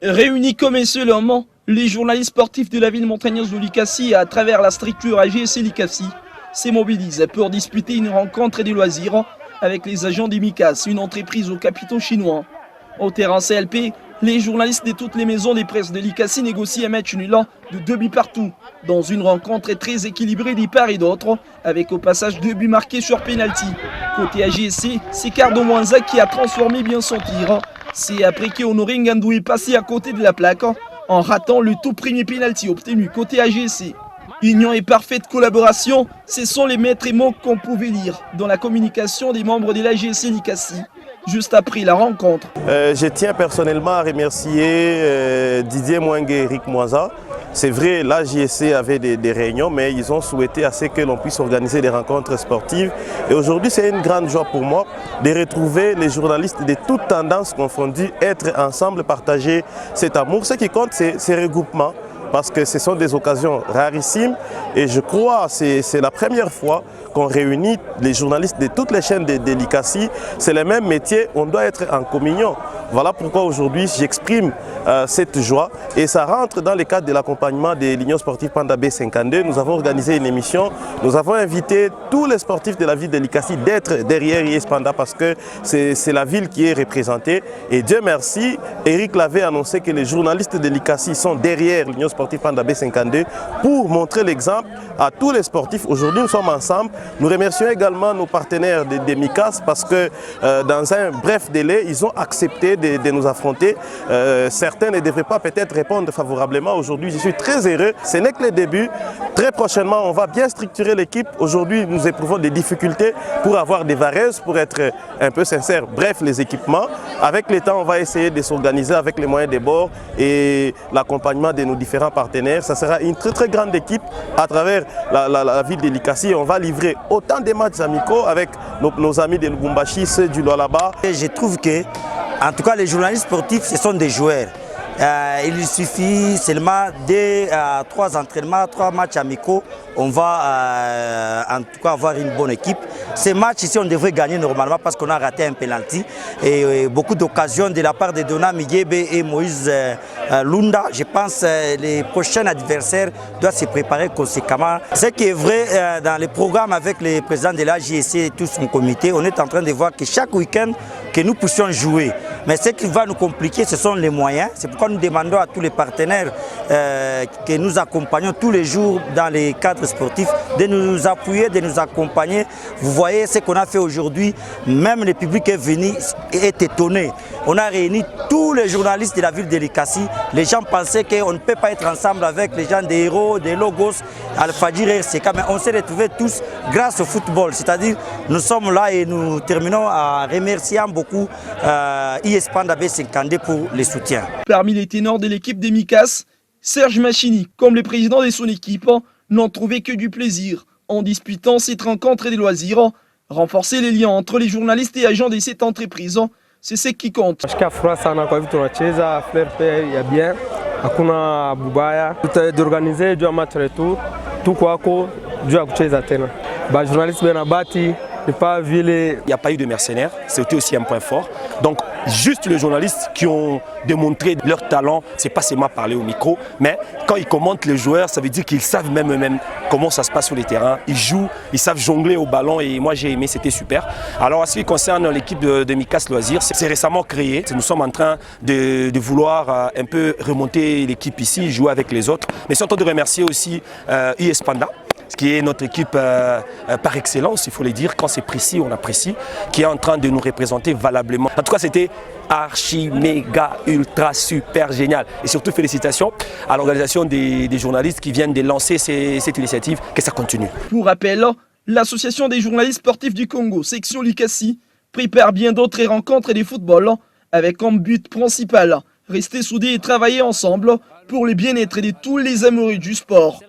Réunis comme un seul homme, les journalistes sportifs de la ville montagneuse de Likassi, à travers la structure AGC Likassi, se mobilisent pour disputer une rencontre des loisirs avec les agents d'Imikas, une entreprise aux capitaux chinois. Au terrain CLP, les journalistes de toutes les maisons des presses de Likassi négocient un match nul de 2 buts partout, dans une rencontre très équilibrée des part et d'autre, avec au passage 2 buts marqués sur penalty. Côté AGC, c'est Cardo Mwanza qui a transformé bien son tir. C'est après qu'Honoré Ngandou est passé à côté de la plaque en ratant le tout premier penalty obtenu côté AGC. Union et parfaite collaboration, ce sont les maîtres mots qu'on pouvait lire dans la communication des membres de l'AGC Likassi juste après la rencontre. Je tiens personnellement à remercier Didier Mwengue et Eric Mwanza. C'est vrai, l'AGC avait des réunions, mais ils ont souhaité à ce que l'on puisse organiser des rencontres sportives. Et aujourd'hui, c'est une grande joie pour moi de retrouver les journalistes de toutes tendances confondues, être ensemble, partager cet amour. Ce qui compte, c'est ces regroupements, parce que ce sont des occasions rarissimes. Et je crois que c'est la première fois qu'on réunit les journalistes de toutes les chaînes de Likassi. C'est le même métier, on doit être en communion. Voilà pourquoi aujourd'hui j'exprime cette joie et ça rentre dans le cadre de l'accompagnement de l'Union sportive Panda B52. Nous avons organisé une émission, nous avons invité tous les sportifs de la ville de Likassi d'être derrière IS Panda parce que c'est la ville qui est représentée. Et Dieu merci, Eric l'avait annoncé que les journalistes de Likassi sont derrière l'Union sportive Panda B52 pour montrer l'exemple à tous les sportifs. Aujourd'hui nous sommes ensemble. Nous remercions également nos partenaires de Mikas parce que dans un bref délai, ils ont accepté de nous affronter. Certains ne devraient pas peut-être répondre favorablement. Aujourd'hui, je suis très heureux. Ce n'est que le début. Très prochainement, on va bien structurer l'équipe. Aujourd'hui, nous éprouvons des difficultés pour avoir des vareuses, pour être un peu sincère. Bref, les équipements. Avec le temps, on va essayer de s'organiser avec les moyens des bords et l'accompagnement de nos différents partenaires. Ça sera une très très grande équipe à travers la ville de Likassi. On va livrer autant de matchs amicaux avec nos amis de Lubumbashi, ceux du Lualaba. Je trouve que, en tout cas, les journalistes sportifs, ce sont des joueurs. Il suffit seulement de 3 entraînements, 3 matchs amicaux. On va en tout cas avoir une bonne équipe. Ces matchs ici, on devrait gagner normalement parce qu'on a raté un penalty. Et beaucoup d'occasions de la part de Dona Miguebe et Moïse Lunda. Je pense que les prochains adversaires doivent se préparer conséquemment. Ce qui est vrai dans le programme avec le président de l'AJC et tout son comité, on est en train de voir que chaque week-end, que nous puissions jouer. Mais ce qui va nous compliquer, ce sont les moyens. C'est pourquoi nous demandons à tous les partenaires que nous accompagnons tous les jours dans les cadres sportifs, de nous appuyer, de nous accompagner. Vous voyez ce qu'on a fait aujourd'hui, même le public est venu et est étonné. On a réuni tous les journalistes de la ville de Likassi. Les gens pensaient qu'on ne peut pas être ensemble avec les gens des héros, des logos, Al-Fadjir et RCK, mais on s'est retrouvés tous grâce au football. C'est-à-dire, nous sommes là et nous terminons en remerciant beaucoup IS Panda B52 pour le soutien. Parmi les ténors de l'équipe des Mikas, Serge Machini, comme le président de son équipe, n'ont trouvé que du plaisir en disputant cette rencontre des loisirs. Renforcer les liens entre les journalistes et agents de cette entreprise, c'est ce qui compte. D'organiser un match retour, tout quoi journaliste Benabati. Il n'y a pas eu de mercenaires, c'était aussi un point fort. Donc, juste les journalistes qui ont démontré leur talent, c'est pas seulement parler au micro, mais quand ils commentent les joueurs, ça veut dire qu'ils savent même comment ça se passe sur les terrains. Ils jouent, ils savent jongler au ballon et moi j'ai aimé, c'était super. Alors, en ce qui concerne l'équipe de Mikas Loisirs, c'est récemment créé. Nous sommes en train de vouloir un peu remonter l'équipe ici, jouer avec les autres. Mais c'est en train de remercier aussi IS Panda, qui est notre équipe par excellence, il faut le dire, quand c'est précis, on apprécie, qui est en train de nous représenter valablement. En tout cas, c'était archi, méga, ultra, super génial. Et surtout, félicitations à l'organisation des journalistes qui viennent de lancer cette initiative, que ça continue. Pour rappel, l'Association des journalistes sportifs du Congo, section Likassi, prépare bien d'autres rencontres de football avec comme but principal rester soudés et travailler ensemble pour le bien-être de tous les amoureux du sport.